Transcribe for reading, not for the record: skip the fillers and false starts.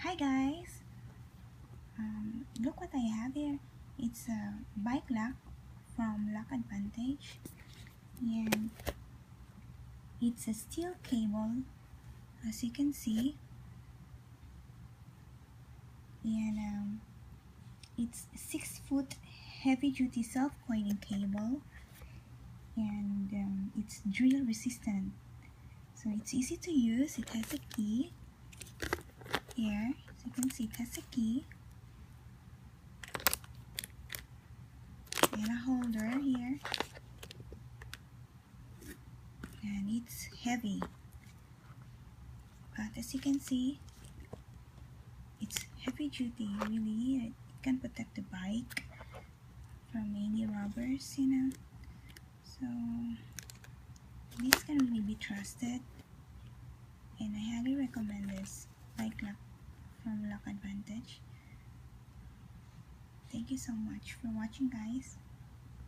Hi guys! Look what I have here. It's a bike lock from Lock Advantage, and it's a steel cable, as you can see, and it's 6 foot heavy-duty self-coiling cable, and it's drill resistant, so it's easy to use. It has a key here, as you can see. It has a key and a holder here, and it's heavy, but as you can see, it's heavy duty. Really, it can protect the bike from any robbers. So this can really be trusted, and I highly recommend this bike lock from Lock Advantage. Thank you so much for watching, guys.